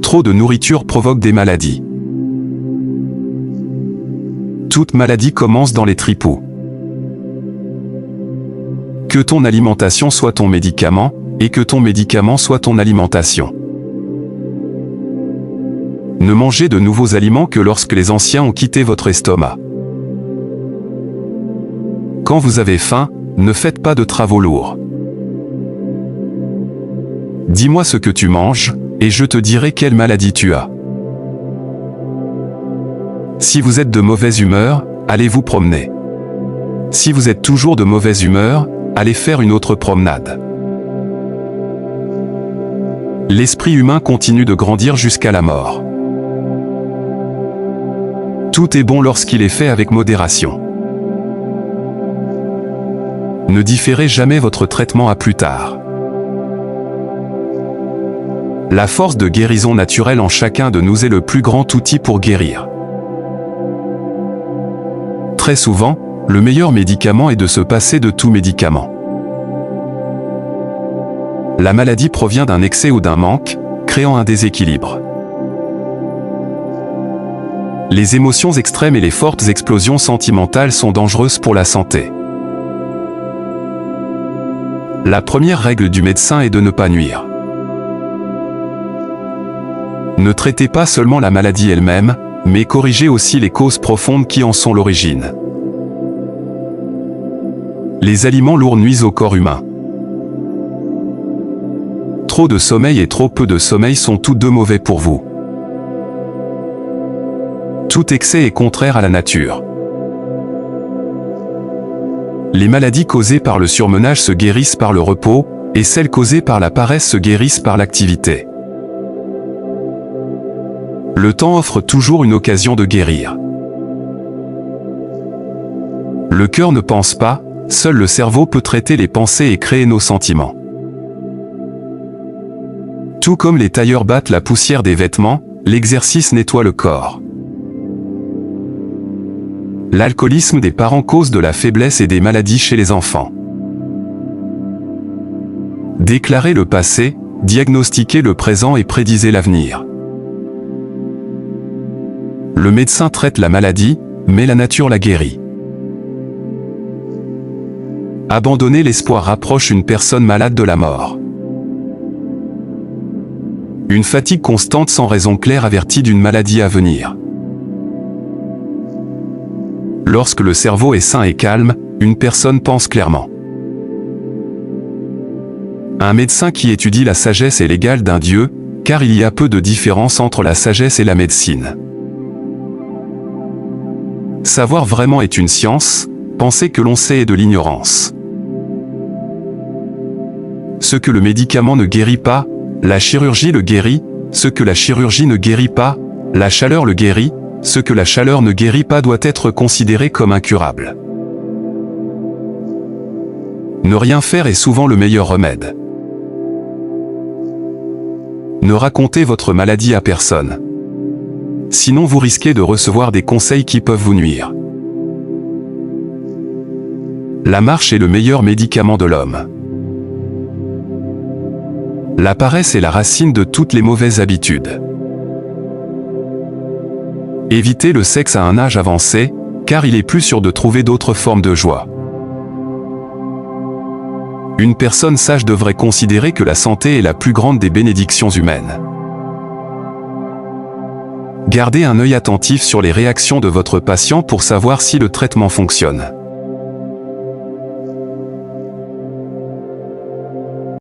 Trop de nourriture provoque des maladies. Toute maladie commence dans les tripots. Que ton alimentation soit ton médicament, et que ton médicament soit ton alimentation. Ne mangez de nouveaux aliments que lorsque les anciens ont quitté votre estomac. Quand vous avez faim, ne faites pas de travaux lourds. Dis-moi ce que tu manges, et je te dirai quelle maladie tu as. Si vous êtes de mauvaise humeur, allez vous promener. Si vous êtes toujours de mauvaise humeur, allez faire une autre promenade. L'esprit humain continue de grandir jusqu'à la mort. Tout est bon lorsqu'il est fait avec modération. Ne différez jamais votre traitement à plus tard. La force de guérison naturelle en chacun de nous est le plus grand outil pour guérir. Très souvent, le meilleur médicament est de se passer de tout médicament. La maladie provient d'un excès ou d'un manque, créant un déséquilibre. Les émotions extrêmes et les fortes explosions sentimentales sont dangereuses pour la santé. La première règle du médecin est de ne pas nuire. Ne traitez pas seulement la maladie elle-même, mais corrigez aussi les causes profondes qui en sont l'origine. Les aliments lourds nuisent au corps humain. Trop de sommeil et trop peu de sommeil sont tous deux mauvais pour vous. Tout excès est contraire à la nature. Les maladies causées par le surmenage se guérissent par le repos, et celles causées par la paresse se guérissent par l'activité. Le temps offre toujours une occasion de guérir. Le cœur ne pense pas, seul le cerveau peut traiter les pensées et créer nos sentiments. Tout comme les tailleurs battent la poussière des vêtements, l'exercice nettoie le corps. L'alcoolisme des parents cause de la faiblesse et des maladies chez les enfants. Déclarez le passé, diagnostiquez le présent et prédisez l'avenir. Le médecin traite la maladie, mais la nature la guérit. Abandonner l'espoir rapproche une personne malade de la mort. Une fatigue constante sans raison claire avertit d'une maladie à venir. Lorsque le cerveau est sain et calme, une personne pense clairement. Un médecin qui étudie la sagesse est l'égal d'un dieu, car il y a peu de différence entre la sagesse et la médecine. Savoir vraiment est une science, penser que l'on sait est de l'ignorance. Ce que le médicament ne guérit pas, la chirurgie le guérit, ce que la chirurgie ne guérit pas, la chaleur le guérit, ce que la chaleur ne guérit pas doit être considéré comme incurable. Ne rien faire est souvent le meilleur remède. Ne racontez votre maladie à personne. Sinon vous risquez de recevoir des conseils qui peuvent vous nuire. La marche est le meilleur médicament de l'homme. La paresse est la racine de toutes les mauvaises habitudes. Évitez le sexe à un âge avancé, car il est plus sûr de trouver d'autres formes de joie. Une personne sage devrait considérer que la santé est la plus grande des bénédictions humaines. Gardez un œil attentif sur les réactions de votre patient pour savoir si le traitement fonctionne.